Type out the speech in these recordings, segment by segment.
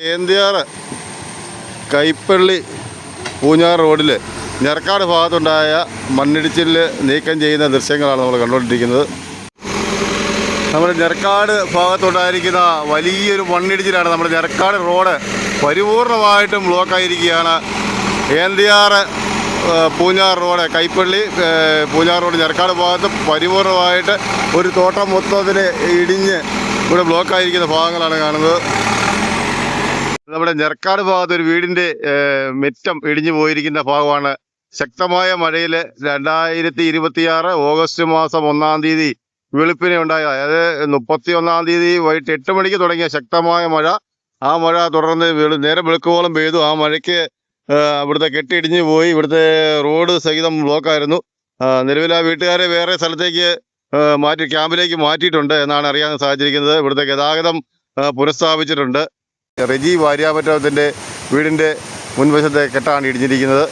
ഏന്തിയാറ് കൈപ്പള്ളി പൂഞ്ഞാർ റോഡിൽ ഞെർക്കാട് ഭാഗത്തുണ്ടായ മണ്ണിടിച്ചിൽ നീക്കം ചെയ്യുന്ന ദൃശ്യങ്ങളാണ് നമ്മൾ കണ്ടുകൊണ്ടിരിക്കുന്നത്. നമ്മുടെ ഞെർക്കാട് ഭാഗത്തുണ്ടായിരിക്കുന്ന വലിയൊരു മണ്ണിടിച്ചിലാണ്. നമ്മുടെ ഞെർക്കാട് റോഡ് പരിപൂർണമായിട്ടും ബ്ലോക്കായിരിക്കുകയാണ്. ഏന്തിയാറ് പൂഞ്ഞാർ റോഡ്, കൈപ്പള്ളി പൂഞ്ഞാർ റോഡ് ഞെർക്കാട് ഭാഗത്ത് പരിപൂർണമായിട്ട് ഒരു തോട്ടം മൊത്തത്തിൽ ഇടിഞ്ഞ് ഇവിടെ ബ്ലോക്കായിരിക്കുന്ന ഭാഗങ്ങളാണ് കാണുന്നത്. നമ്മുടെ ഞെർക്കാട് ഭാഗത്ത് ഒരു വീടിൻ്റെ മിറ്റം ഇടിഞ്ഞു പോയിരിക്കുന്ന ഭാഗമാണ്. ശക്തമായ മഴയിൽ 2026 ഓഗസ്റ്റ് മാസം 1-ാം തീയതി വെളുപ്പിനെ ഉണ്ടായ, അതായത് 31-ാം തീയതി വൈകിട്ട് 8 മണിക്ക് തുടങ്ങിയ ശക്തമായ മഴ. ആ മഴ തുടർന്ന് നേരെ വെളുക്കുവോളം പെയ്തു. ആ മഴയ്ക്ക് ഇവിടുത്തെ കെട്ടിടിഞ്ഞു പോയി. ഇവിടുത്തെ റോഡ് സഹിതം ബ്ലോക്കായിരുന്നു. നിലവിൽ ആ വീട്ടുകാരെ വേറെ സ്ഥലത്തേക്ക് ക്യാമ്പിലേക്ക് മാറ്റിയിട്ടുണ്ട് എന്നാണ് അറിയാൻ സാധിച്ചിരിക്കുന്നത്. ഇവിടുത്തെ ഗതാഗതം പുനഃസ്ഥാപിച്ചിട്ടുണ്ട്. റെജി വാര്യാപറ്റത്തിൻ്റെ വീടിൻ്റെ മുൻവശത്തെ കെട്ടാണ് ഇടിഞ്ഞിരിക്കുന്നത്.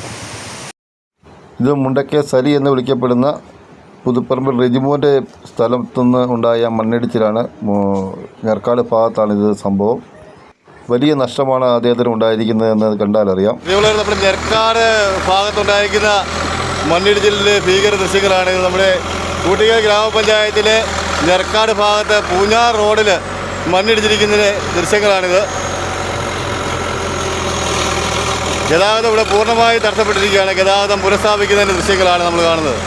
ഇത് മുണ്ടക്കെ സലി എന്ന് വിളിക്കപ്പെടുന്ന പുതുപ്പറമ്പിൽ റെജിമോൻ്റെ സ്ഥലത്തുനിന്ന് ഉണ്ടായ മണ്ണിടിച്ചിലാണ്. ഞെർക്കാട് ഭാഗത്താണിത് സംഭവം. വലിയ നഷ്ടമാണ് അദ്ദേഹത്തിന് ഉണ്ടായിരിക്കുന്നത് എന്ന് കണ്ടാലറിയാം. നമ്മുടെ ഞെർക്കാട് ഭാഗത്തുണ്ടായിരിക്കുന്ന മണ്ണിടിച്ചിലിൻ്റെ ഭീകര ദൃശ്യങ്ങളാണ്. നമ്മുടെ കൂട്ടിക്കൽ ഗ്രാമപഞ്ചായത്തിലെ ഞെർക്കാട് ഭാഗത്ത് പൂഞ്ഞാർ റോഡിൽ മണ്ണിടിച്ചിരിക്കുന്നതിൻ്റെ ദൃശ്യങ്ങളാണിത്. ഗതാഗതം ഇവിടെ പൂർണ്ണമായി തടസ്സപ്പെട്ടിരിക്കുകയാണ്. ഗതാഗതം പുനഃസ്ഥാപിക്കുന്നതിൻ്റെ ദൃശ്യങ്ങളാണ് നമ്മൾ കാണുന്നത്.